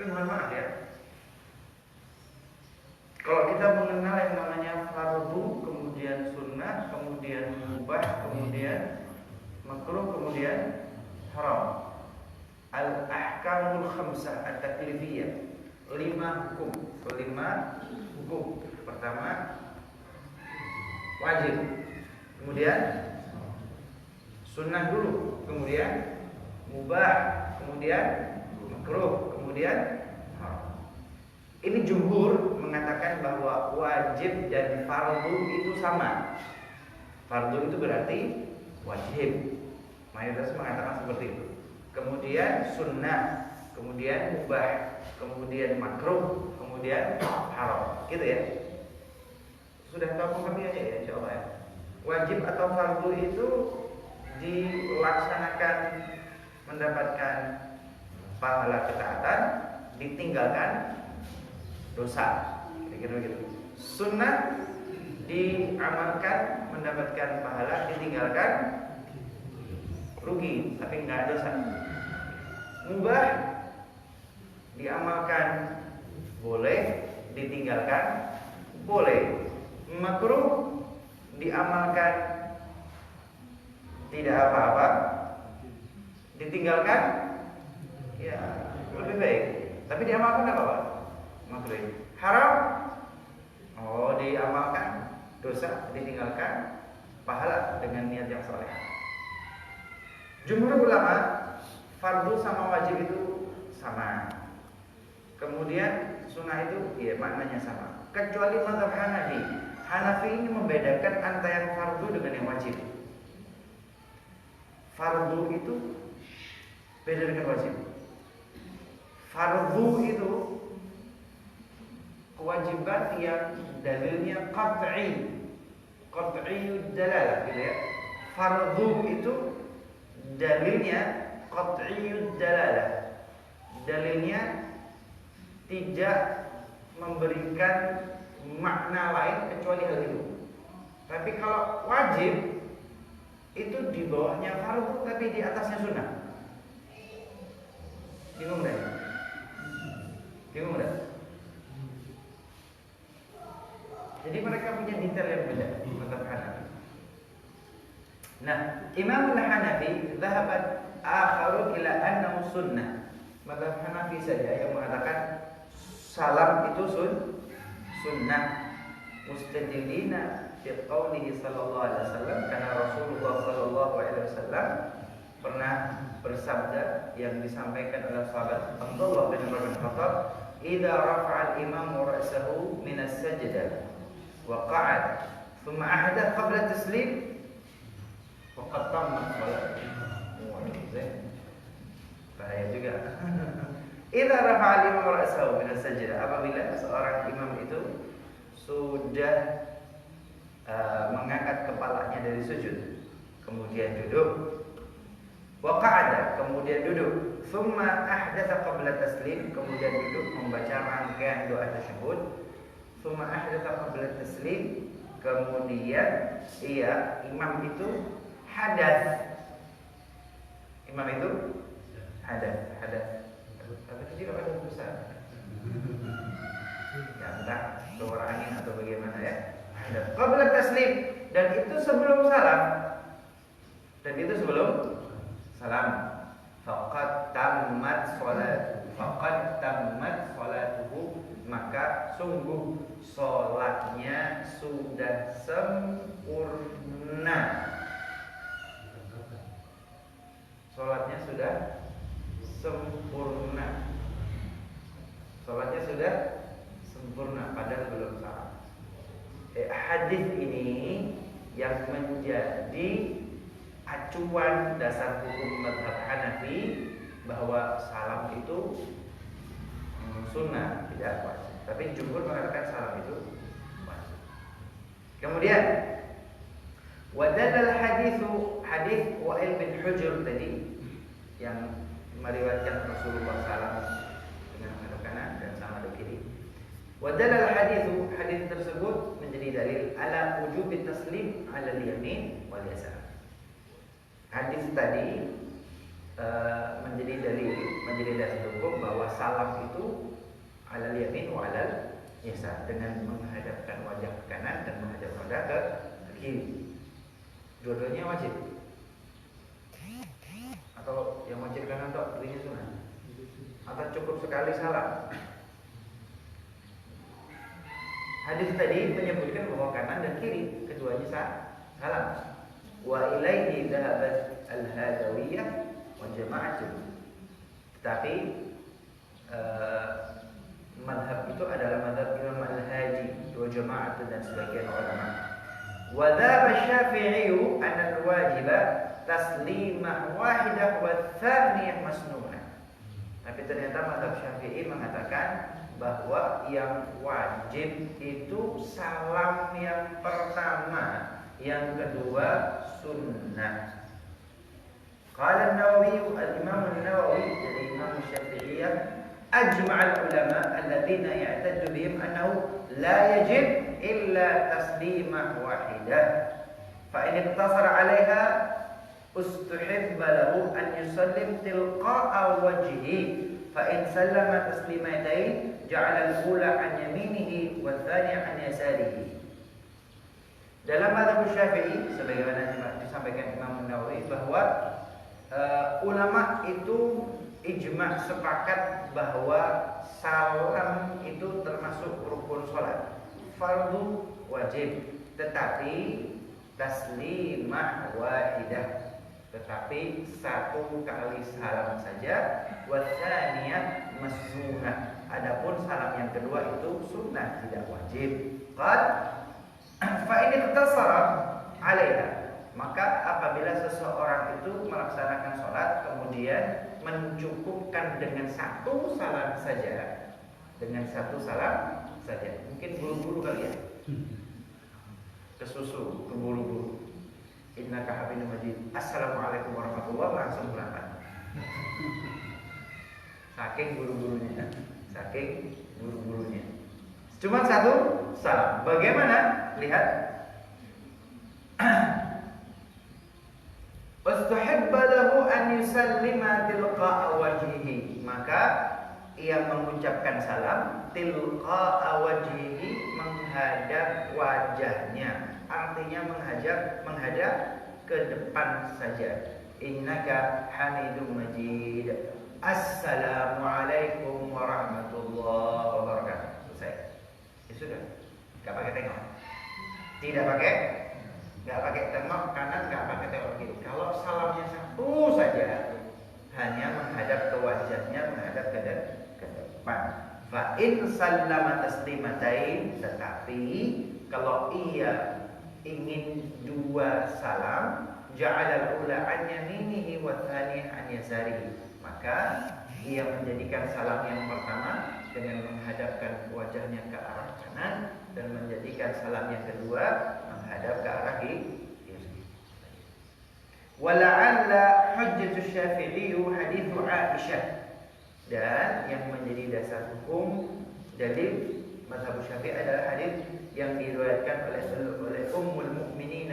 Tapi mohon maaf ya, kalau kita mengenal yang namanya fardu, kemudian sunnah, kemudian mubah, kemudian makruh, kemudian haram, al-ahkamul khamsah at-taklifiyah, 5 hukum. Pertama wajib, kemudian sunnah dulu, kemudian mubah, kemudian makruh, kemudian haram. Ini jumhur mengatakan bahwa wajib dan fardu itu sama. Fardu itu berarti wajib. Mayoritas mengatakan seperti itu. Kemudian sunnah, kemudian mubah, kemudian makruh, kemudian haram. Gitu ya. Sudah tahu kami aja ya, insyaallah ya. Wajib atau fardu itu dilaksanakan mendapatkan pahala ketaatan, ditinggalkan dosa. Kira-kira begitu. Sunnah diamalkan mendapatkan pahala, ditinggalkan rugi tapi nggak ada dosa. Mubah diamalkan boleh, ditinggalkan boleh. Makruh diamalkan tidak apa-apa, ditinggalkan ya lebih baik, tapi diamalkan apa apa? Makruh. Haram diamalkan dosa, ditinggalkan pahala dengan niat yang saleh. Jumhur ulama fardu sama wajib itu sama. Kemudian sunnah itu ya maknanya sama. Kecuali mazhab Hanafi. Hanafi ini membedakan antara yang fardu dengan yang wajib. Fardu itu beda dengan wajib. Fardu itu kewajiban yang dalilnya qat'iyud dalalah gitu ya. Fardu itu dalilnya qat'iyud dalalah. Dalilnya tidak memberikan makna lain kecuali hal itu. Tapi kalau wajib itu di bawahnya fardu tapi di atasnya sunnah. Bingung enggak? Bingung enggak? Jadi mereka punya detail yang beda mazhab Hanafi. Nah, Imam Al-Hanafi dhahabat akharun ila annahu sunnah. Mazhab Hanafi saja yang mengatakan salam itu sunnah. Mustadillina fi qaulihi sallallahu alaihi wasallam, karena Rasulullah sallallahu alaihi wasallam pernah bersabda yang disampaikan oleh sahabat Abdullah bin Umar bin Khattab, "Idza rafa'a al-imamu ra'sahu min as-sajdah wa qa'ad, thumma ahdatha qabla taslim, faqad tammat salatuhu." Bahaya juga. Idza rafa'a al-imamu ra'sahu min as-sajdah, apabila seorang imam itu sudah mengangkat kepalanya dari sujud, kemudian duduk, wa qa'ada, kemudian duduk, thumma ahdatsa qabla taslim, kemudian duduk membaca rangkaian doa tasyahud, thumma ahdatsa qabla taslim, kemudian imam itu hadas. Imam itu hadas. Tapi kecil apa besar? Ya entah keluar angin atau bagaimana ya. Hadas qabla taslim, dan itu sebelum salam. Faqad tammat salatuhu, maka sungguh salatnya sudah sempurna. Salatnya sudah sempurna padahal belum salam. Hadis ini yang menjadi acuan dasar hukum mazhab Hanafi bahwa salam itu sunnah, tidak wajib. Tapi jumhur mengatakan salam itu wajib. Kemudian wadallal hadis Wa'il bin Hujr tadi yang meriwayatkan Rasulullah SAW dengan menghadap kanan dan sama di kiri. Wadallal hadis tersebut menjadi dalil ala wujubi taslim ala al-yamin wal yasar. Hadis tadi menjadi dalil hukum bahwa salam itu alal yamin wa alal yasar, dengan menghadapkan wajah ke kanan dan menghadap wajah ke kiri. Dua-duanya wajib. Atau yang wajib kanan tok, ini sunnah. Atau cukup sekali salam. Hadis tadi menyebutkan bahwa kanan dan kiri keduanya salam. Wa ilaihi dhahabat al-hadawiyah wa jama'atun. Tetapi madhab itu adalah madhab Imam Al-Haji wa jama'atun dan sebagian ulama. Wa dhahaba Syafi'i anna al-wajiba taslimah wahidah wa thaniyah masnunah. Tapi ternyata madhab Syafi'i mengatakan bahwa yang wajib itu salam yang pertama, yang kedua sunnah. Qala an-Nawawi, al-Imam an-Nawawi dari Imam Syafi'iyah, ajma' al-ulama alladziina ya'taddu bihim annahu la yajib illa taslimah wahidah. Fa in iqtasara 'alaiha ustuhibba lahu an yusallim tilqa'a wajhihi. Fa in sallama taslimatain ja'ala al-ula 'an yaminihi wa tsaniya 'an yasarihi. Dalam mazhab Syafi'i sebagaimana disampaikan Imam Nawawi bahwa ulama itu ijma' sepakat bahwa salam itu termasuk rukun salat, fardu wajib, tetapi taslimah wahidah, tetapi satu kali salam saja, wasaniyah masnunah. Adapun salam yang kedua itu sunnah, tidak wajib. Qad fa in ikhtasara 'alaiha, maka apabila seseorang itu melaksanakan sholat kemudian mencukupkan dengan satu salam saja, mungkin buru-buru kali ya, kesusu, keburu-buru. Innaka hamidum majid. Assalamualaikum warahmatullahi wabarakatuh, langsung berangkat. Saking buru-burunya. Cuma satu salam. Bagaimana? Lihat. Ustuhibba lahu an yusallima tilqa'a wajhihi. Maka ia mengucapkan salam tilqa'a wajhihi, menghadap wajahnya. Artinya menghadap ke depan saja. Innaka hamidum majid. Assalamualaikum warahmatullahi wabarakatuh. Selesai. Ya sudah. Enggak pakai tengok. Enggak pakai tengok kanan, enggak pakai tengok kiri. Kalau salamnya satu saja, hanya menghadap ke wajahnya, menghadap ke depan. Fa in sallama taslimatain, tetapi kalau ia ingin dua salam, ja'ala al-ula an yaminihi wa tsaniyah an yasarihi, maka ia menjadikan salam yang pertama dengan menghadapkan wajahnya ke arah kanan dan menjadikan salam yang kedua menghadap ke arah kiri. Wala'alla hujjatu Syafi'i hadithu Aisyah, dan yang menjadi dasar hukum dalil mazhab Syafi'i adalah hadis yang diriwayatkan oleh Ummul Mukminin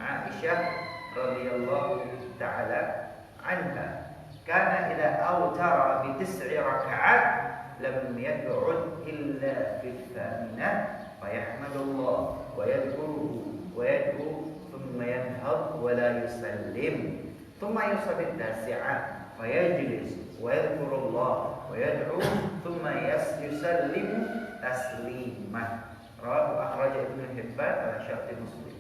Aisyah radhiyallahu taala anha, kana idza awtara bi 9 raka'at lam yad'ud illa fi thaminah fa yahmadullah wa yadhkuruhu wa yad'u thumma yanhad wa la yusallim thumma yusalli tasi'ah fa yajlis wa yadhkurullah wa yad'u thumma yusallimu taslimah. Rawahu akhraj Ibnu Hibban ala syarti Muslim.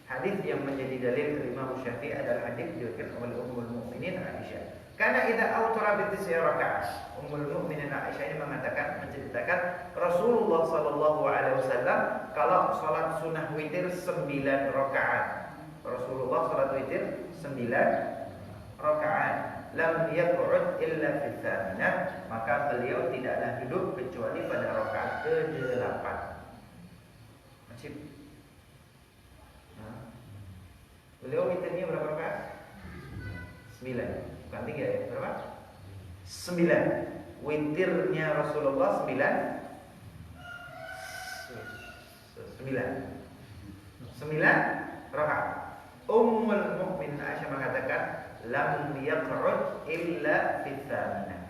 Hadis yang menjadi dalil Imam Syafi'i adalah hadis diriwayatkan oleh Ummul Mukminin Aisyah. Karena idza autara bi 9 rakaat. Ummul Mukminin Aisyah ini menceritakan Rasulullah sallallahu alaihi wasallam kalau salat sunnah witir 9 rakaat. Rasulullah salat witir 9 rakaat. Lam yaq'ud illa fi tsaminah, maka beliau tidaklah duduk kecuali pada rakaat ke-8. Wajib. Beliau witirnya berapa rakaat? 9. Bukan 3 ya, berapa? 9. Witirnya Rasulullah 9 rakaat. Ummul Mukminin Aisyah mengatakan lam yaq'ud illa fi tsaminah.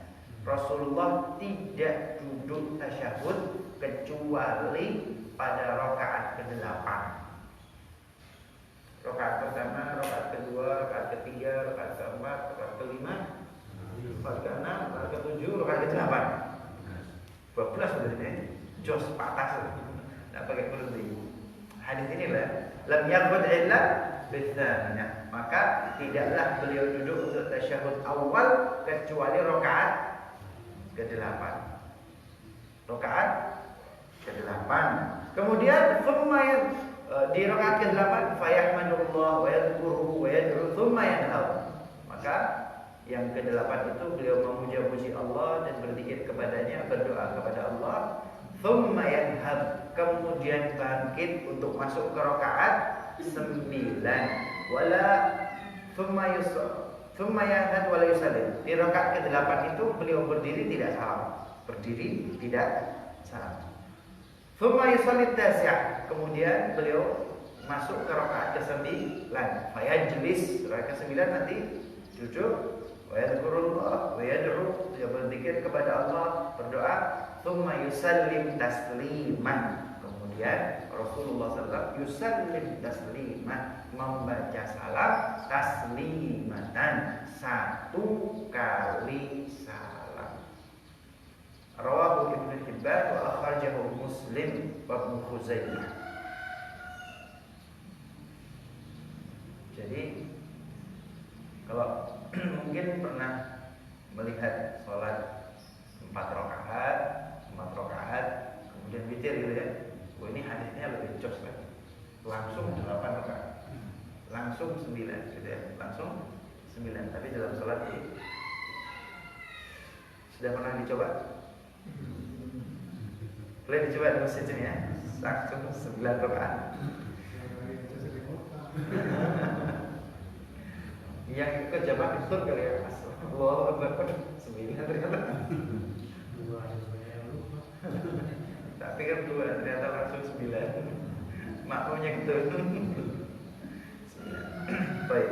Rasulullah tidak duduk tasyahud kecuali pada rakaat ke-8. Rakaat pertama, rakaat kedua, rakaat ketiga, rakaat keempat, rakaat kelima, rakaat keenam, rakaat ketujuh, rakaat ke-8. 12 berarti jos patas. Enggak pakai berhenti. Hadis inilah lam yaqud illa bitsaniyah. Maka tidaklah beliau duduk untuk tasyahud awal kecuali rakaat ke-8. Rakaat ke-8. Kemudian di rakaat ke-8 fayahmadullah wa yadhkuruhu wa yad'u thumma yanhar. Maka yang ke-8 itu beliau memuja-puji Allah dan berzikir kepadanya, berdoa kepada Allah. Thumma yanhar, kemudian bangkit untuk masuk ke rakaat 9. Wala thumma yanhar wala yusallim. Di rakaat ke-8 itu beliau berdiri tidak salam. Berdiri tidak salam. Thumma yusalli tasi', kemudian beliau masuk ke rakaat ke-9. Fayajlis, rakaat ke-9 nanti duduk. Wa yadhkurullah wa yad'u, dia berzikir kepada Allah, berdoa. Thumma yusallim tasliman, kemudian Rasulullah SAW yusallim tasliman, membaca salam taslimatan, 1 kali salam. Rawahu Ibnu Hibban wa akhrajahu Muslim wa Ibnu Khuzaimah. Jadi kalau mungkin pernah melihat sholat 4 rakaat kemudian witir gitu ya. Oh, ini hadisnya lebih jos lagi. Langsung 8 rakaat. Langsung 9 gitu ya. Langsung 9, tapi dalam sholat ini sudah pernah dicoba? Boleh dicoba di masjid ini ya. Langsung 9 rakaat. Yang ikut jamaah itu kali ya Mas. Allahu Akbar. 9 ternyata. Tapi kan 2 ternyata langsung 9. Makmumnya gitu. Baik.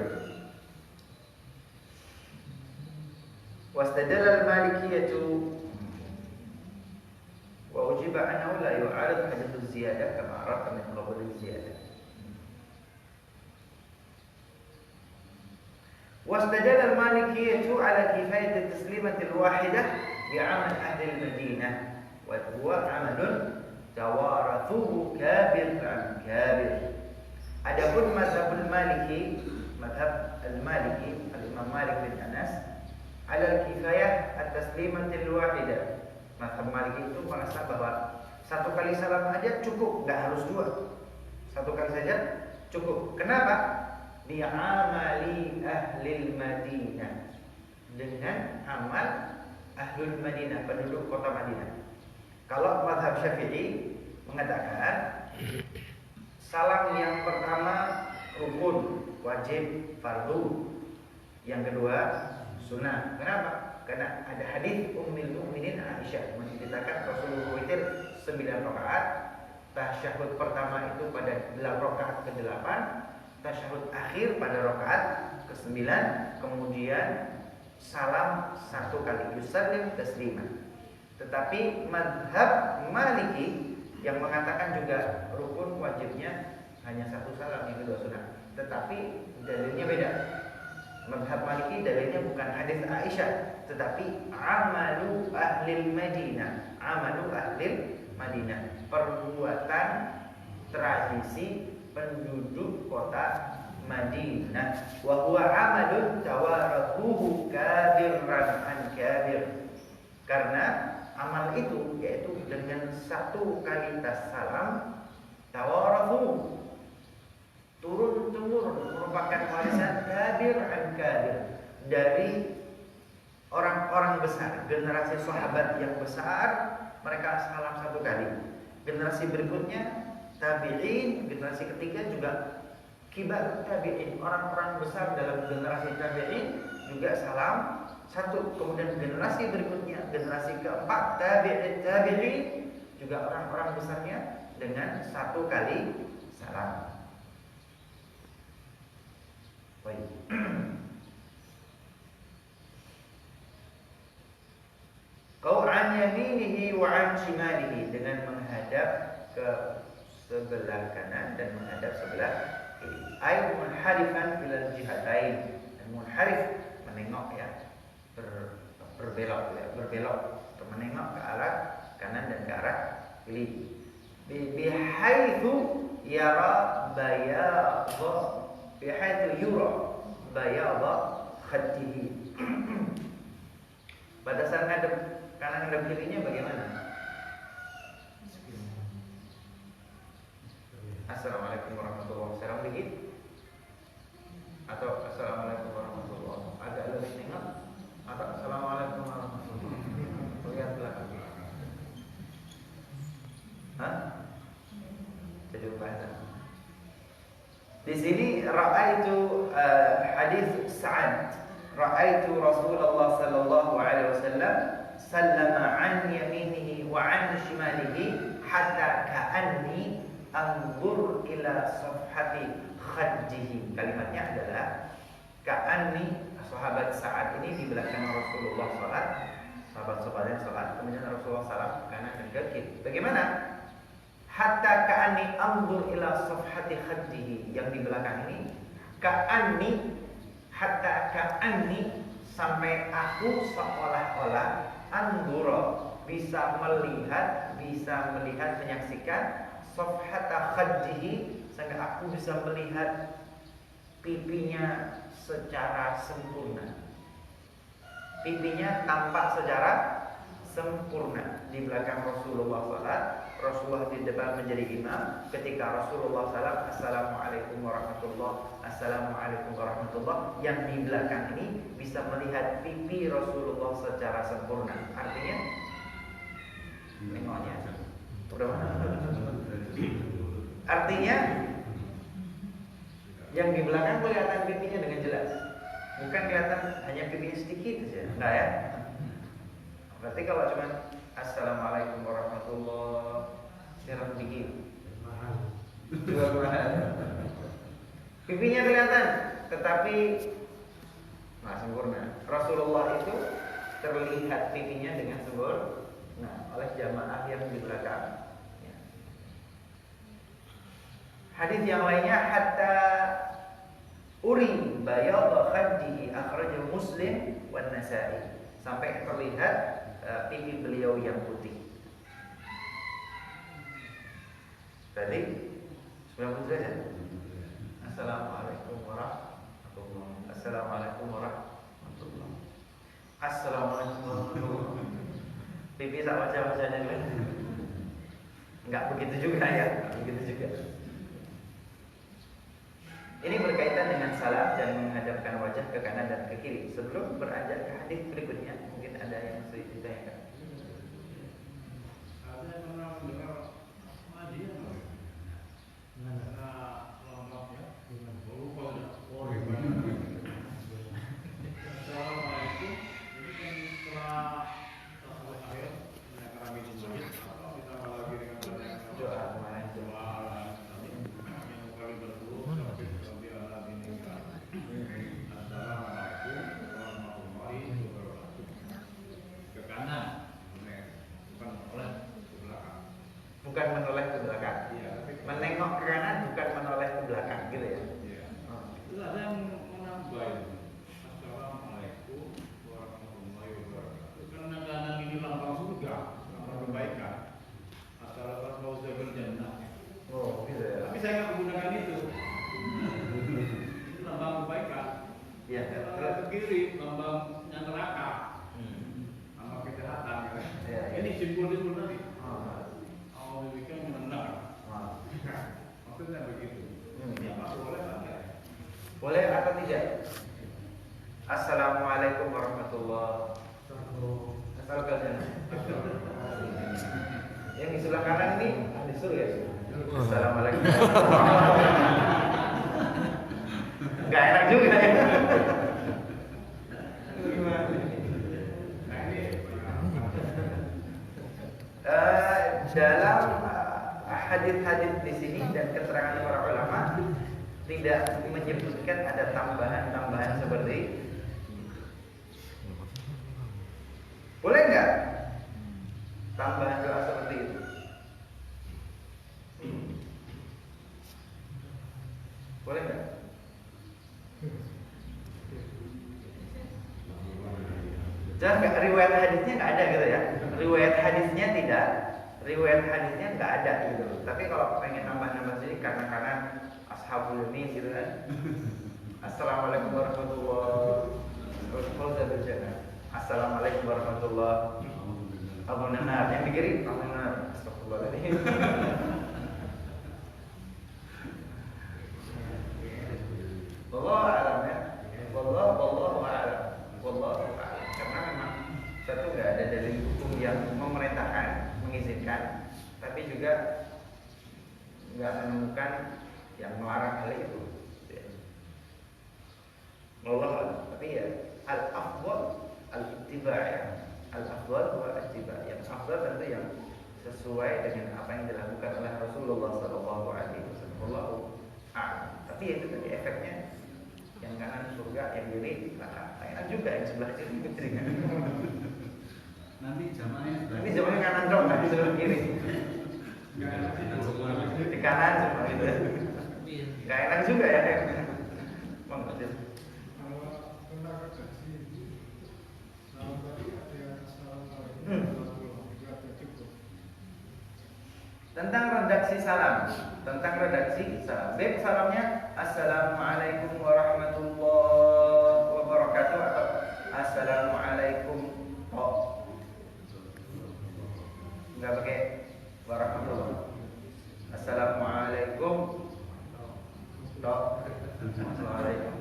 Wastadalla al-Malikiyah wa ujiba annahu la yu'arid hadits az-ziyadah kama arata min qabul az-ziyadah. واستدل المالكية على كفاية التسليمة الواحدة بعمل أهل المدينة وهو عمل توارثوه كابر عن كابر. Adapun mazhab al-Maliki, mazhab al-Maliki, al-Imam Malik bin Anas, ala kifayah at-taslimah al-wahidah. Mazhab Maliki itu merasa bahwa 1 kali salam aja cukup, enggak harus 2. 1 kali saja cukup. Kenapa? Bi'amali ahlil Madinah, dengan amal ahlul Madinah, penduduk kota Madinah. Kalau mazhab Syafi'i mengatakan salam yang pertama rukun, wajib, fardu. Yang kedua sunnah. Kenapa? Karena ada hadis Ummul Mukminin Aisyah menceritakan Rasulullah witir 9 rakaat. Tasyahud pertama itu pada rakaat ke-8, tasyahud akhir pada rakaat ke-9, kemudian salam 1 kali, yusallim tasliman. Tetapi mazhab Maliki yang mengatakan juga rukun wajibnya hanya 1 salam, yang kedua sunnah. Tetapi dalilnya beda. Mazhab Maliki dalilnya bukan hadis Aisyah, tetapi amalu ahlil Madinah. Amalu ahlil Madinah, perbuatan tradisi penduduk kota Madinah. Wa huwa amalun tawarathuhu kabiran an kabir. Karena amal itu yaitu dengan 1 kali salam tawarathu, turun-temurun, merupakan warisan kabir an kabir dari orang-orang besar, generasi sahabat yang besar, mereka salam 1 kali. Generasi berikutnya tabi'in, generasi ketiga juga kibar tabi'in, orang-orang besar dalam generasi tabi'in juga salam 1. Kemudian generasi berikutnya, generasi keempat tabi'in juga orang-orang besarnya dengan 1 kali salam. Baik. an yaminihi wa an shimalihi, dengan menghadap ke sebelah kanan dan menghadap sebelah kiri. Ay munharifan ilal jihatain. Munharif menengok ya, berbelok ya, berbelok atau menengok ke arah kanan dan ke arah kiri. Bihaitsu yara bayadha, bihaitsu yura bayadha khaddihi. Pada saat ngadep kanan ngadep kirinya bagaimana? Assalamualaikum warahmatullahi wabarakatuh dikit, atau assalamualaikum warahmatullahi wabarakatuh, agak lebih tengok, atau assalamualaikum warahmatullahi wabarakatuh, lihat belakang. Hah? Jadi bahasa. Di sini ra'aitu hadis Sa'ad, ra'aitu Rasulullah sallallahu alaihi wasallam sallama an yaminihi wa an shimalihi hatta ka'anni anzur ila safhati khaddihi. Kalimatnya adalah ka'anni, sahabat Sa'ad ini di belakang Rasulullah salat, sahabat-sahabat yang salat, kemudian Rasulullah salat kanan dan ke kiri. Bagaimana? Hatta ka'anni anzur ila safhati khaddihi, yang di belakang ini ka'anni, hatta ka'anni, sampai aku seolah-olah anzura, bisa melihat menyaksikan safhata khaddihi, sehingga aku bisa melihat pipinya secara sempurna. Pipinya tampak secara sempurna di belakang Rasulullah salat. Rasulullah di depan menjadi imam. Ketika Rasulullah salam, assalamualaikum warahmatullah, assalamualaikum warahmatullah, yang di belakang ini bisa melihat pipi Rasulullah secara sempurna. Artinya tengoknya udah mana? Artinya yang di belakang kelihatan pipinya dengan jelas, bukan kelihatan hanya pipinya sedikit saja, enggak ya? Berarti kalau cuma assalamualaikum warahmatullah siram dikit, juga mahal. Pipinya kelihatan, tetapi nggak sempurna. Rasulullah itu terlihat pipinya dengan sempurna oleh jamaah yang di belakang. Hadis yang lainnya, hatta uri bayadha khaddihi, akhrajahu Muslim wan Nasa'i, sampai terlihat pipi beliau yang putih. Tadi sudah putih saja. Assalamualaikum warahmatullahi wabarakatuh. Assalamualaikum warahmatullahi wabarakatuh. Assalamualaikum warahmatullahi wabarakatuh. Pipi tak baca-bacanya kan? Enggak begitu juga ya, begitu juga. Ini berkaitan dengan salam dan menghadapkan wajah ke kanan dan ke kiri. Sebelum beranjak ke hadis berikutnya, mungkin ada yang sedikit ditanyakan. Ada yang pernah mendengar pengajian karena lambangnya dengan lupa udah Assalamualaikum. Jadi kan setelah tasawuf akhir menyatakan kami di masjid, atau ditambah lagi dengan doa yang kami berdua sampai Assalamualaikum warahmatullahi wabarakatuh. Ke kanan, bukan menoleh ke belakang. Bukan menoleh ke belakang. Iya, tapi Menengok ke kanan, bukan menoleh ke belakang, gitu ya. iya. Terus ada yang menambah itu. Assalamualaikum warahmatullahi wabarakatuh. Karena kanan ini lambang surga, lambang kebaikan. Assalamualaikum warahmatullahi wabarakatuh. Oh, gitu ya. Tapi saya nggak menggunakan itu. Itu lambang kebaikan. Iya. Kalau ke kiri lambang neraka, lambang kejahatan. Iya, iya. Ini simbol-simbol tadi. Oh. Allah bikin menang. Oh. Maksudnya begitu. Ya Pak, boleh nggak? Boleh atau tidak? Assalamualaikum warahmatullahi wabarakatuh. Asalkan yang di sebelah kanan ini disuruh ya. Assalamualaikum warahmatullahi wabarakatuh. Gak enak juga ya. Nah ini Dalam hadis-hadis di sini dan keterangan para ulama tidak menyebutkan ada tambahan-tambahan seperti boleh nggak tambahan doa seperti itu? Boleh nggak? Jangan nggak, riwayat hadisnya nggak ada gitu ya. Riwayat hadisnya tidak, riwayat hadisnya nggak ada gitu. Tapi kalau pengen nambah-nambah sih karena ashabul yamin gitu kan. Assalamualaikum warahmatullahi wabarakatuh. Assalamualaikum warahmatullahi wabarakatuh. Abu Nanar yang dikiri Abu Nanar. Astagfirullahaladzim. Wallahu a'lam ya. Wallahu a'lam. Wallahu a'lam. Karena memang satu nggak ada dalil hukum yang memerintahkan, mengizinkan, tapi juga nggak menemukan yang melarang hal itu. Wallahu a'lam. Tapi ya al-afdal al-ittiba' ya. Al-afdal wa al-ittiba'. Yang afdal tentu yang sesuai dengan apa yang dilakukan oleh Rasulullah sallallahu alaihi wasallam. Wallahu a'lam. Tapi itu tadi efeknya yang kanan surga, yang kiri neraka. Enak juga yang sebelah kiri kiri. Nanti jamaahnya kanan dong, nanti sebelah kiri. Di kanan semua gitu. Gak enak juga ya. Mengerti. Tentang redaksi salam, Baik salamnya Assalamualaikum warahmatullahi wabarakatuh atau Assalamualaikum nggak pakai warahmatullahi. Assalamualaikum Assalamualaikum.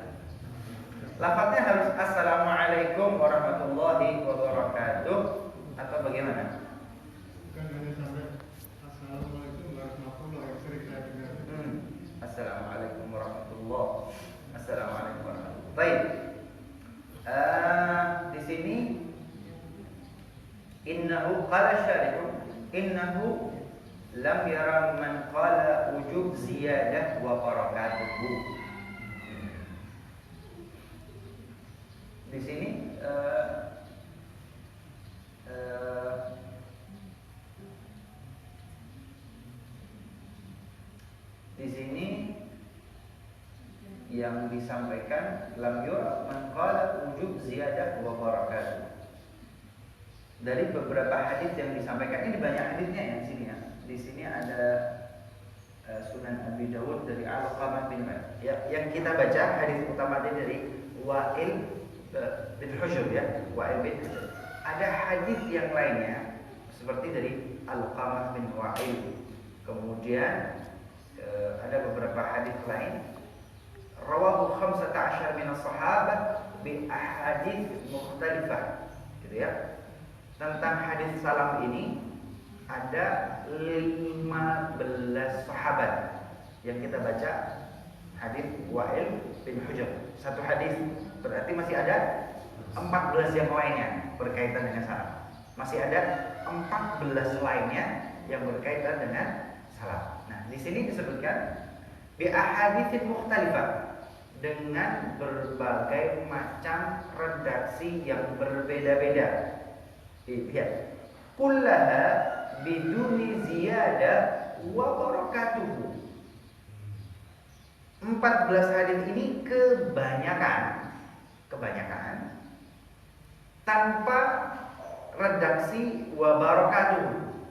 Lafadznya harus Assalamualaikum warahmatullahi wabarakatuh atau bagaimana? Assalamualaikum warahmatullahi. Assalamualaikum warahmatullahi. Baik. Di sini innahu qala syarihun innahu lam yara man qala wujub ziyadah wa barakatuhu. Di sini di sini yang disampaikan lam yura man qala wujub ziyadah wa barakatuh. Dari beberapa hadis yang disampaikan, ini banyak hadisnya ya di sini ya. Di sini ada Sunan Abi Dawud dari Al-Qamah bin ya, yang kita baca hadis utamanya dari Wa'il bin Hujr ya, Wa'il bin Hujr. Ada hadis yang lainnya seperti dari Al-Qamah bin Wa'il. Kemudian ada beberapa hadis lain rawahu 15 min as-sahabah bi ahadits mukhtalifah gitu ya. Tentang hadis salam ini ada 15 sahabat yang kita baca hadis Wa'il bin Hujr. Satu hadis berarti masih ada 14 yang lainnya berkaitan dengan salam. Masih ada 14 lainnya yang berkaitan dengan salam. Nah, di sini disebutkan bi ahaditsin mukhtalifah dengan berbagai macam redaksi yang berbeda-beda. Lihat, kullaha biduni ziyadah wa barakatuhu. 14 hadis ini kebanyakan tanpa redaksi wa barakatuhu.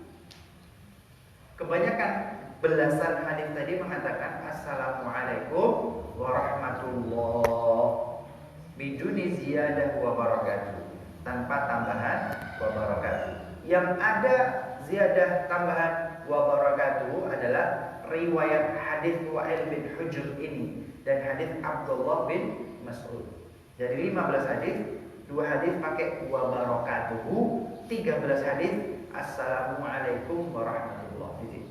Kebanyakan belasan hadis tadi mengatakan Assalamualaikum warahmatullahi biduni ziyadah wa barakatuh, tanpa tambahan wa barakatuh. Yang ada ziyadah tambahan wa barakatuh adalah riwayat hadis Wa'il bin Hujr ini dan hadis Abdullah bin Mas'ud. Dari 15 hadis, 2 hadis pakai wa barakatuhu, 13 hadis Assalamualaikum warahmatullahi.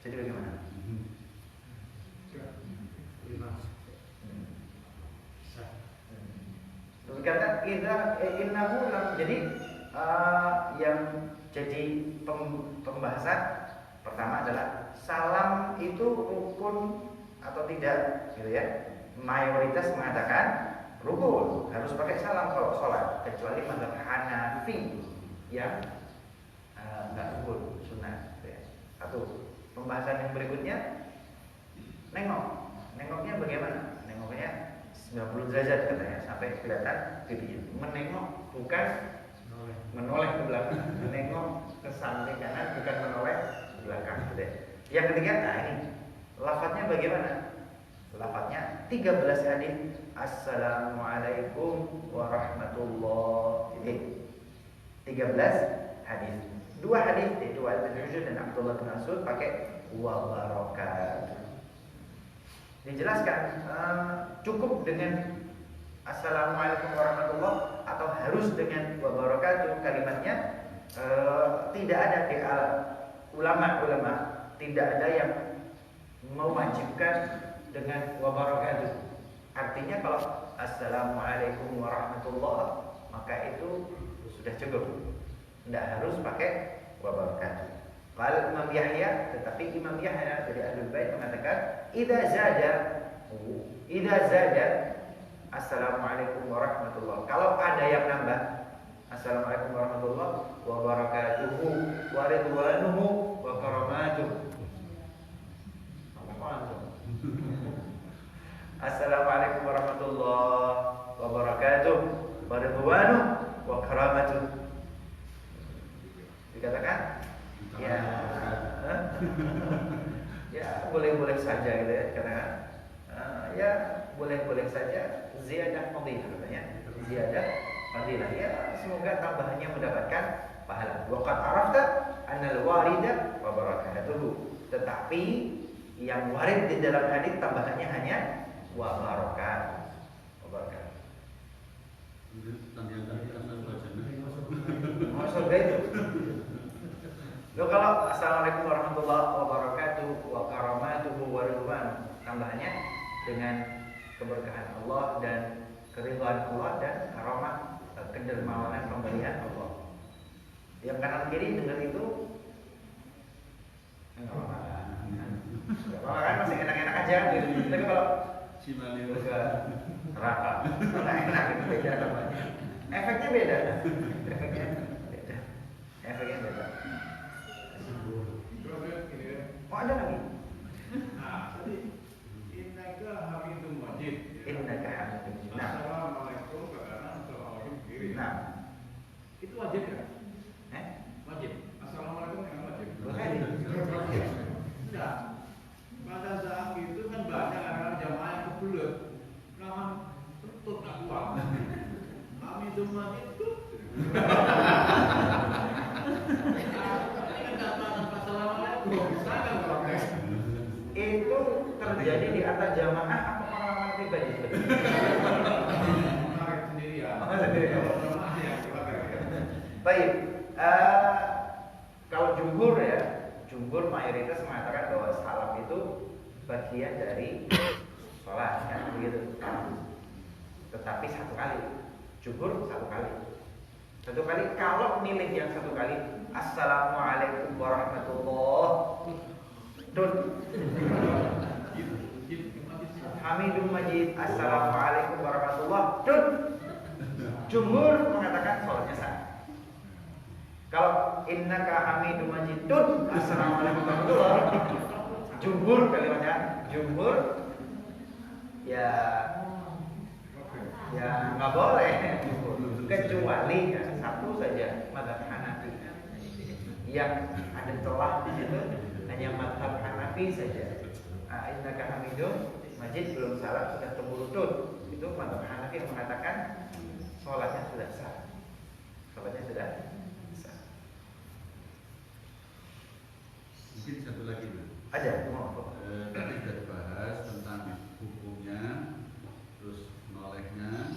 Jadi bagaimana? Berkata innahu lam. Jadi yang jadi pembahasan pertama adalah salam itu rukun atau tidak, gitu ya. Mayoritas mengatakan rukun, harus pakai salam. kecuali mazhab Hanafi yang nggak sebut sunnah. Ya. Satu. Pembahasan yang berikutnya, nengoknya bagaimana? Nengoknya 90 derajat katanya sampai kelihatan pipinya. Menengok bukan menoleh ke belakang, menengok ke samping kanan bukan menoleh ke belakang. Gitu ya. Yang ketiga, nah ini lafadznya bagaimana? Lafadznya 13 hadis. Assalamualaikum warahmatullahi wabarakatuh. 13 hadis. 2 hadis yaitu Wa'il bin Hujr dan Abdullah bin Mas'ud pakai wabarakatuh. Dijelaskan cukup dengan Assalamualaikum warahmatullahi atau harus dengan wabarakatuh kalimatnya. Tidak ada di ulama tidak ada yang mewajibkan dengan wabarakatuh. Artinya kalau Assalamualaikum warahmatullahi maka itu sudah cukup. Tidak harus pakai wabarakatuh. Kalau Imam Yahya, tetapi Imam Yahya dari Ahlul Bait mengatakan idza zada Assalamualaikum warahmatullahi. Kalau ada yang nambah Assalamualaikum warahmatullahi wabarakatuhu wa ridwanuhu wa karamatuh. Assalamualaikum warahmatullahi wabarakatuh wa ridwanuhu wa karamatuh. Dikatakan ya ya boleh-boleh saja gitu ya, karena ya boleh-boleh saja ziyadah fadilah katanya, ziyadah fadilah ya, semoga tambahannya mendapatkan pahala. Waqad arafta annal warida wa barakatuhu, tetapi yang warid di dalam hadis tambahannya hanya wa barakatuh. Oh, surga itu. Loh, kalau Assalamualaikum warahmatullahi wabarakatuh wa karamatuhu wa ridwan, tambahannya dengan keberkahan Allah dan keridhaan Allah dan karamah, kedermawanan pemberian Allah. Yang kanan kiri dengar itu enggak apa-apa kan, masih enak-enak aja gitu. Tapi kalau ke neraka enggak enak itu beda namanya. Efeknya beda. Efeknya beda. Oh, ada lagi. Nah, tadi innaka hamidum majid. Innaka hamidum majid. Nah, Assalamualaikum ke kanan, assalamualaikum ke kiri. nah, itu wajib ya? Wajib. Assalamualaikum yang wajib. Enggak. Pada saat itu kan banyak orang jamaah yang kebelet. Namun tetap tak kuat. Hamidum majid itu. itu terjadi di atas jamaah atau pengalaman pribadi? Baik, kalau jumhur ya, jumhur mayoritas mengatakan bahwa salam itu bagian dari sholat, kan begitu. Tetapi satu kali, jumhur satu kali. Satu kali, kalau milih yang satu kali, Assalamualaikum warahmatullahi Hamidum Majid, Assalamualaikum warahmatullahi Jumhur mengatakan sholatnya sah. Kalau innaka Hamidum Majid Assalamualaikum warahmatullahi, jumhur kalimatnya, jumhur ya nggak boleh, kecuali ya, satu saja mazhab Hanafi yang ada celah di situ, hanya mazhab Hanafi saja. Innaka Hamidum Majid belum salah sudah temurutut, itu mazhab Hanafi yang mengatakan sholatnya sudah sah, sholatnya sudah sah. Mungkin satu lagi Bu. Aja, Tadi sudah dibahas tentang hukumnya, terus nolehnya,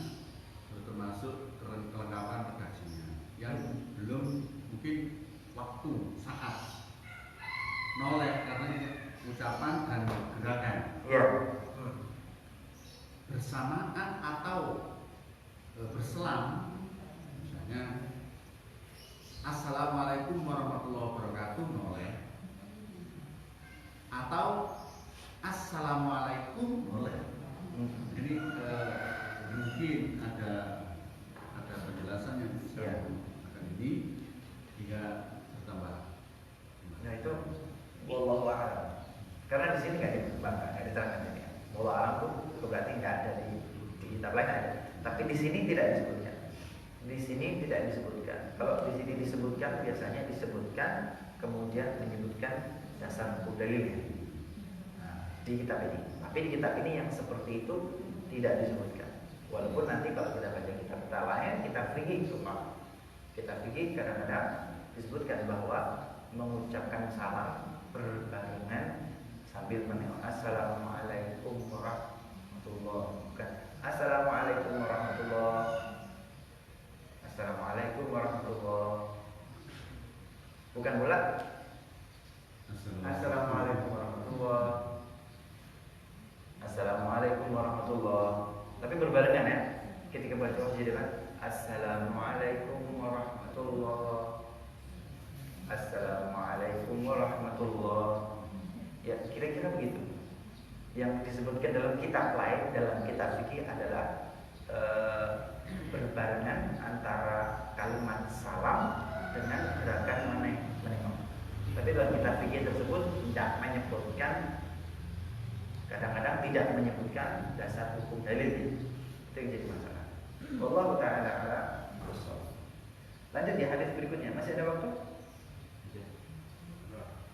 terus termasuk kelengkapan redaksinya. Yang belum mungkin waktu, saat noleh karena ini ucapan dan gerakan. Iya. Bersamaan atau berselang, misalnya Assalamualaikum warahmatullahi wabarakatuh noleh, atau Assalamualaikum noleh. Ini mungkin ada penjelasan di sini tidak disebutkan. Di sini tidak disebutkan. Kalau di sini disebutkan, biasanya disebutkan kemudian menyebutkan dasar hukum dalilnya. Nah, di kitab ini. Tapi di kitab ini yang seperti itu tidak disebutkan. Walaupun nanti kalau kita baca kitab lain, kitab fikih cuma kitab fikih kadang-kadang disebutkan bahwa mengucapkan salam berbarengan sambil menengok assalamualaikum warahmatullahi wabarakatuh. Assalamualaikum warahmatullahi. Assalamualaikum warahmatullahi. Bukan pula assalamualaikum warahmatullahi. Assalamualaikum warahmatullahi. Tapi berbarengan ya. Ketika baca jadi assalamualaikum warahmatullahi. Assalamualaikum warahmatullahi. Ya kira-kira begitu. Yang disebutkan dalam kitab lain, dalam kitab fikih adalah berbarengan antara kalimat salam dengan gerakan menengok. Tapi dalam kitab fikih tersebut tidak menyebutkan, kadang-kadang tidak menyebutkan dasar hukum dalil. Itu yang jadi masalah. Wallahu ta'ala a'lam bishawab. Lanjut ya hadis berikutnya. Masih ada waktu?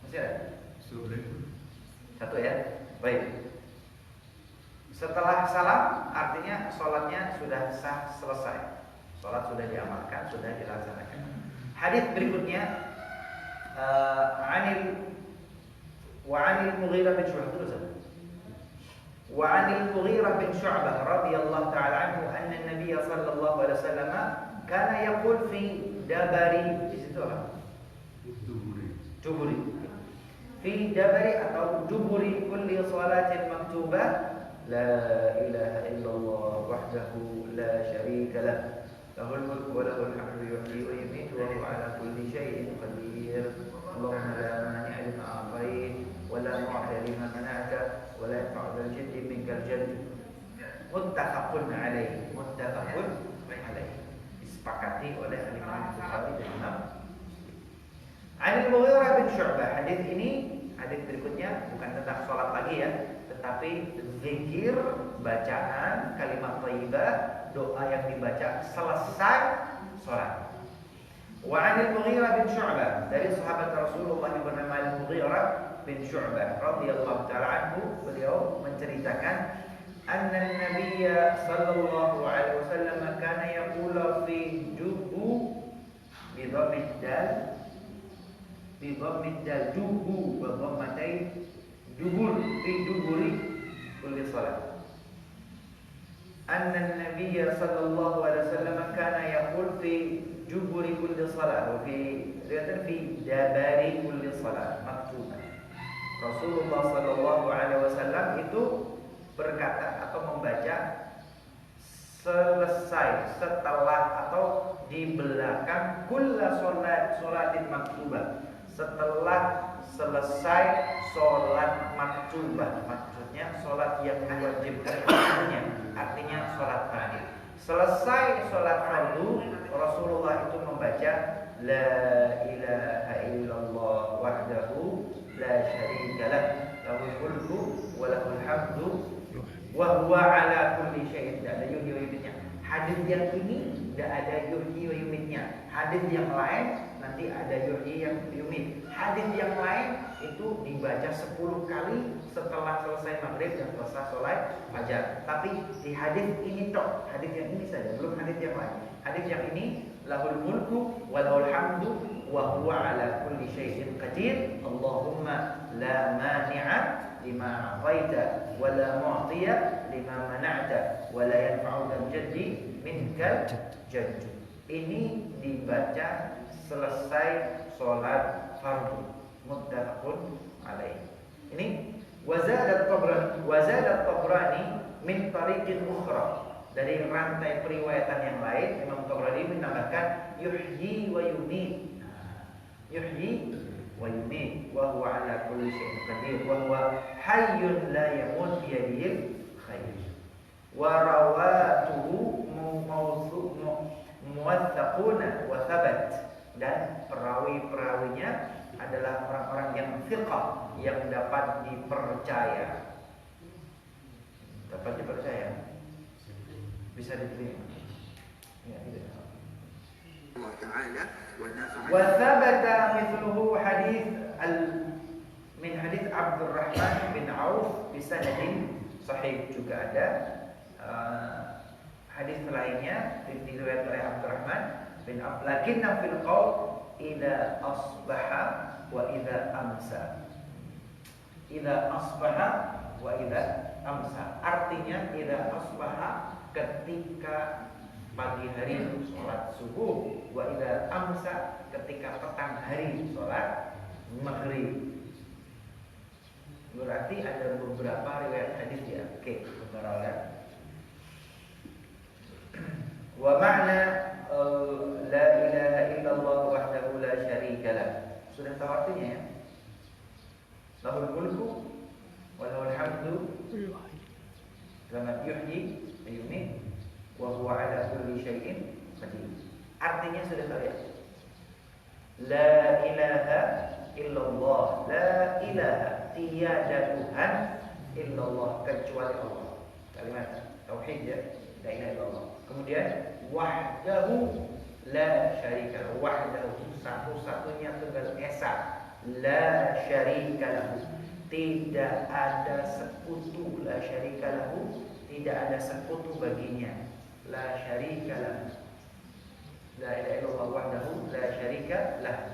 Masih ada? Satu ya. Baik. Setelah salam artinya sholatnya sudah sah, selesai. Sholat sudah diamalkan, sudah dilaksanakan. Hadis berikutnya anil Mughirah bin Syu'bah. وعن المغيرة بن شعبة رضي الله تعالى عنه أن النبي صلى الله عليه وسلم كان يقول في دبر في دبر أو دبر كل صلاة مكتوبة لا إله إلا الله وحده لا شريك له له الملك وله الحمد يحيي ويميت وهو على كل شيء قدير اللهم لا مانع لما أعطيت ولا معطي لما منعت ولا ينفع ذا الجد منك الجد متفق عليه disepakati oleh Imam Bukhari dan Imam Anil Mughirah bin Syu'bah. Hadis ini, hadis berikutnya bukan tentang sholat lagi ya, tetapi zikir, bacaan, kalimat thayyibah, doa yang dibaca selesai sholat. Wa Anil Mughirah bin Syu'bah, dari sahabat Rasulullah yang bernama Al-Mughirah bin Syu'bah radhiyallahu ta'ala anhu, beliau menceritakan anna an-nabiyya sallallahu alaihi wasallam kana yaqulu fi dubu bi dhammid dal dubu wa dhammatai dubur fi duburi kulli salat. Anna an-nabiyya sallallahu alaihi wasallam kana yaqul fi duburi kulli salat wa fi riwayat fi dabari kulli salat maktubah. Rasulullah sallallahu alaihi wasallam itu berkata atau membaca selesai, setelah atau di belakang kulla sholatin maktubah, setelah selesai sholat maktubah, maksudnya sholat yang diwajibkan artinya sholat fardu. Selesai sholat fardu, Rasulullah itu membaca la ilaha illallah wahdahu la syarika lah lahul mulku wa lahul hamdu wa huwa ala kulli syai'in. Tidak ada yuhyi wa yumitnya. Hadis yang ini tidak ada yuhyi wa yumitnya. Hadis yang lain nanti ada yuhyi yang yumit. Hadis yang lain itu dibaca 10 kali setelah selesai maghrib dan selesai sholat fajar. Tapi di hadis ini tok, hadis yang ini saja, belum hadis yang lain. Hadis yang ini lahul mulku wa lahul hamdu wa huwa ala kulli syai'in qadir. Allahumma la mani'a lima a'taita wa la mu'tiya lima mana'ta wa la yanfa'u dzal jaddi minkal jadd. Ini dibaca selesai sholat fardu, muttafaqun alaih. Ini wazadat Tabrani min tariqin ukhra, dari rantai periwayatan yang lain Imam Tabrani menambahkan yuhyi wa yumit. Yuhyi wa yumit wa huwa ala kulli syai'in qadir wa huwa hayyun la yamut bi yadihil khair. Wa rawatuhu muwaththaquna wa thabat, dan perawi-perawinya adalah orang-orang yang thiqah, yang dapat dipercaya. Dapat dipercaya, bisa diterima. Wa thabata mithluhu min hadits Abdurrahman bin Auf bi sanadin sahih. Juga ada hadis lainnya diriwayatkan oleh Abdurrahman bin Auf, lakinna fil qaul idza asbaha wa idza amsa. Idza asbaha wa idza amsa. Artinya idza asbaha ketika pagi hari sholat subuh, wa idza amsa ketika petang hari sholat maghrib. Berarti ada beberapa riwayat hadis ya. Oke, beberapa. Wa ma'na la ilaha illallah wahdahu la syarika lah. Sudah tahu artinya ya? Lahul mulku wa lahul hamdu kama yuhyi wa yumiit wa huwa ala kulli syai'in qadir. Artinya sudah tahu ya? La ilaha illallah, la ilaha, tiada Tuhan illallah kecuali Allah. Kalimat tauhid ya, la ilaha illallah. Kemudian wahdahu la syarika lahu, wahdahu satu-satunya tunggal esa, la syarika lahu, tidak ada sekutu, la syarika lahu, tidak ada sekutu baginya, la syarika lahu. La ilaha illallah wahdahu la syarika lahu.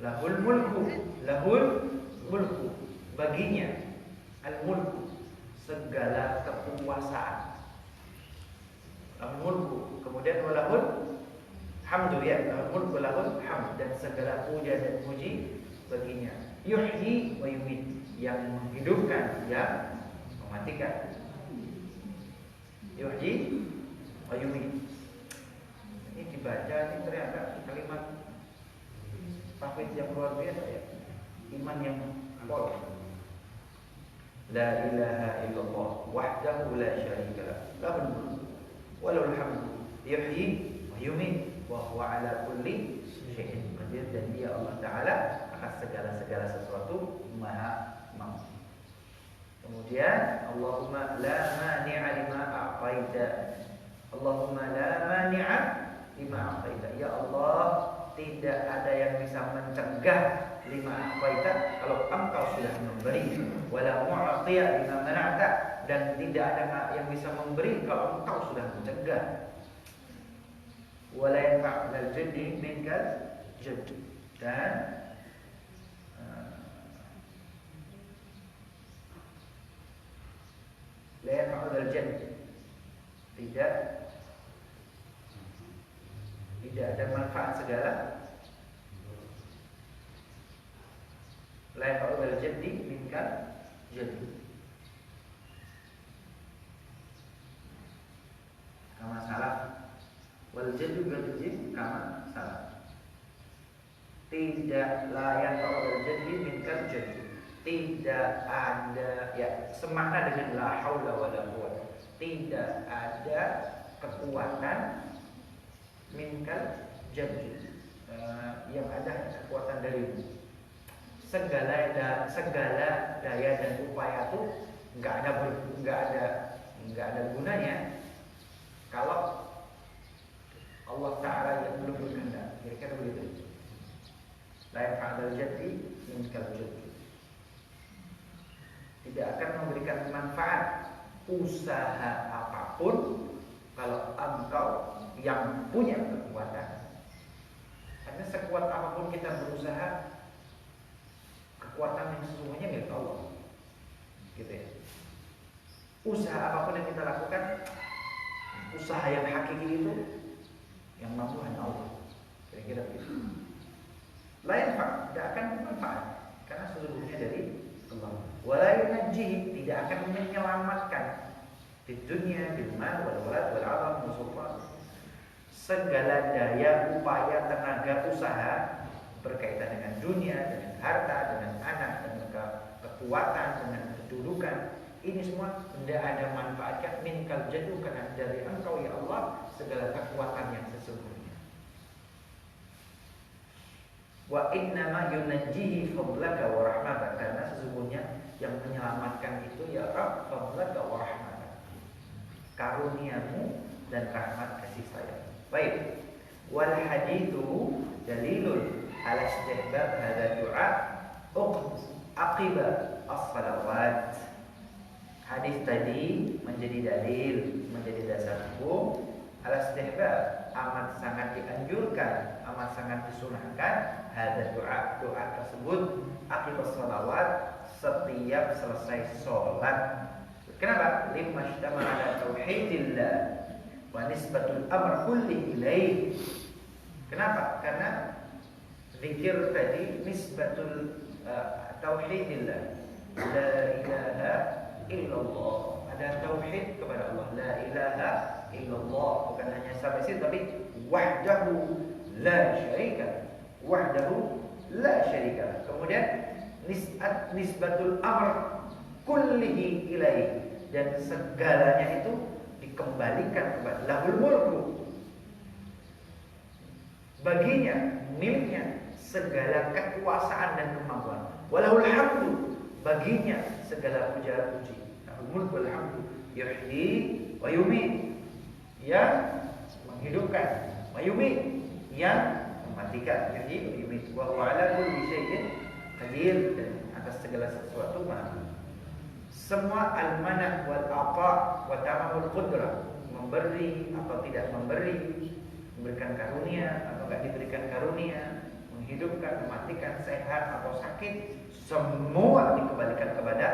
Lahul mulku, lahul mulku, baginya al-mulku, segala kekuasaan. Lahul mulku, kemudian walahul hamdu ya, lahul mulku lahul hamd, dan segala puja dan puji baginya. Yuhyi wa yumiit, yang menghidupkan, yang mematikan. Yuhyi wa yumiit. Ini dibaca ini ternyata kalimat tauhid yang luar biasa ya, iman yang pol. La ilaha illallah wahdahu la syarika lah, lahul mulku wa lahul hamdu yuhyi wa yumiit wa huwa ala kulli syai'in qadir, dan dia Allah Ta'ala atas segala sesuatu maha mampu. Kemudian Allahumma la mani'a lima a'taita, Allahumma la mani'a lima a'taita, ya Allah tidak ada yang bisa mencegah lima a'taita kalau engkau sudah memberi, wala mu'tiya lima mana'ta, dan tidak ada yang bisa memberi kalau engkau sudah mencegah, wala yanfa'ul jaddi minkal jadd, dan la yanfa'ul jadd, tidak ada manfaat segala. La yanfa'ul jaddi minkal jadd, kama salah, wal jaddu bil jim kama salah. Tidak, la yanfa'ul jaddi minkal jadd, tidak ada ya, semakna dengan la haula wala quwwata, tidak ada kekuatan minkal jadd, yang ada kekuatan darimu. Segala daya dan upaya itu nggak ada gunanya kalau Allah Ta'ala yang belum berkehendak. Kira-kira begitu. La yanfa'ul jaddi minkal jadd, tidak akan memberikan manfaat usaha apapun kalau engkau yang punya kekuatan. Karena sekuat apapun kita berusaha, kekuatan yang sesungguhnya milik Allah, gitu ya. Usaha apapun yang kita lakukan, usaha yang hakiki itu yang mampu hanya Allah. Kira-kira begitu. Lain tidak akan bermanfaat karena sesungguhnya dari Allah. Wala yunajjih, tidak akan menyelamatkan di dunia, di mal, wal walad, wal alam, musulman. Segala daya, upaya, tenaga, usaha berkaitan dengan dunia, dengan harta, dengan anak, dengan kekuatan, dengan kedudukan, ini semua tidak ada manfaatnya minkal jadu, karena dari engkau ya Allah segala kekuatan yang sesungguhnya. Wa innama yunajjihi fadlaka wa rahmataka, karena sesungguhnya yang menyelamatkan itu ya Rabb, fadlaka wa rahmataka, karuniamu dan rahmat kasih sayang. Baik, Wal hadithu dalilun ala istihbab hadha du'a aqiba as-salawat. Hadis tadi menjadi dalil, menjadi dasar hukum ala istihbab, amat sangat dianjurkan, amat sangat disunahkan hadha du'a, doa tersebut akibat salawat, setiap selesai sholat. Kenapa? Limma ishtama ala tauhidillah wa nisbatul amr kulli ilaih. Kenapa? Karena zikir tadi nisbatul tauhidillah, la ilaha illallah, ada tauhid kepada Allah, la ilaha illallah, bukan hanya sampai situ tapi wahdahu la syarika, wahdahu la syarika. Kemudian nisbatul amr kullihi ilaih, dan segalanya itu dikembalikan kepada lahul mulku, baginya, miliknya segala kekuasaan dan kemampuan. Walahul hamdu, baginya segala puja puji. Lahul mulku wal hamdu, yuhyi wa yumiit, yang menghidupkan, wa yumiit, yang mematikan, yuhyi wa yumiit, wa huwa ala kulli syai'in qadir, dan atas segala sesuatu maha. Semua al-manah wal aqa wa tamamul qudrah, memberi atau tidak memberi, memberikan karunia atau tidak diberikan karunia, menghidupkan, mematikan, sehat atau sakit, semua dikembalikan kepada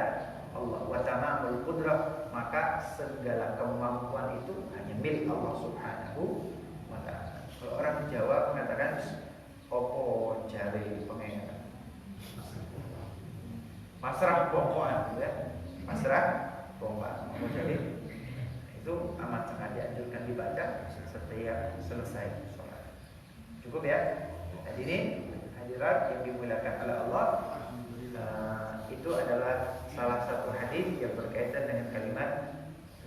Allah. Wa tamamul qudrah, maka segala kemampuan itu hanya milik Allah Subhanahu wa ta'ala. Kalau orang Jawa mengatakan opo jare pengen, pasrah pokoknya, ya. Pasrah pokoknya, mau jadi itu amat sangat dianjurkan dibaca setiap selesai sholat. Cukup ya. Jadi ini hadirat yang dimuliakan oleh Allah, itu adalah salah satu hadis yang berkaitan dengan kalimat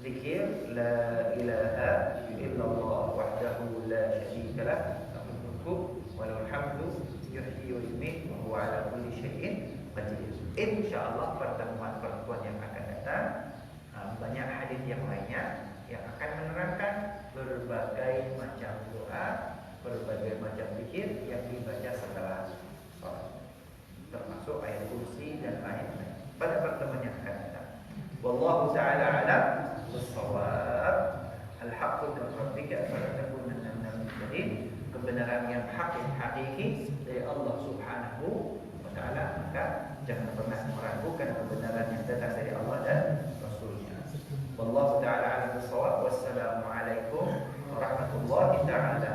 zikir la ilaha illallah wahdahu la syarika lah, lahul mulku wa lahul hamdu yuhyi wa yumiit wa huwa ala kulli syai'in qadir. Insyaallah pertemuan-pertemuan yang akan datang banyak hadis yang lainnya yang akan menerangkan berbagai macam doa, berbagai macam zikir yang dibaca setelah sholat, termasuk ayat kursi dan lain-lain pada pertemuan yang akan datang. Wallahu ta'ala a'lam bis-shawab. Al-haqqu min rabbika fala takunanna minal mumtarin. Kebenaran yang hak, yang hakiki dari Allah Subhanahu wa ta'ala, maka jangan pernah meragukan kebenaran yang datang dari Allah dan Rasulnya. Wallahu ta'ala a'lam bis-shawab. Wassalamu alaikum warahmatullahi ta'ala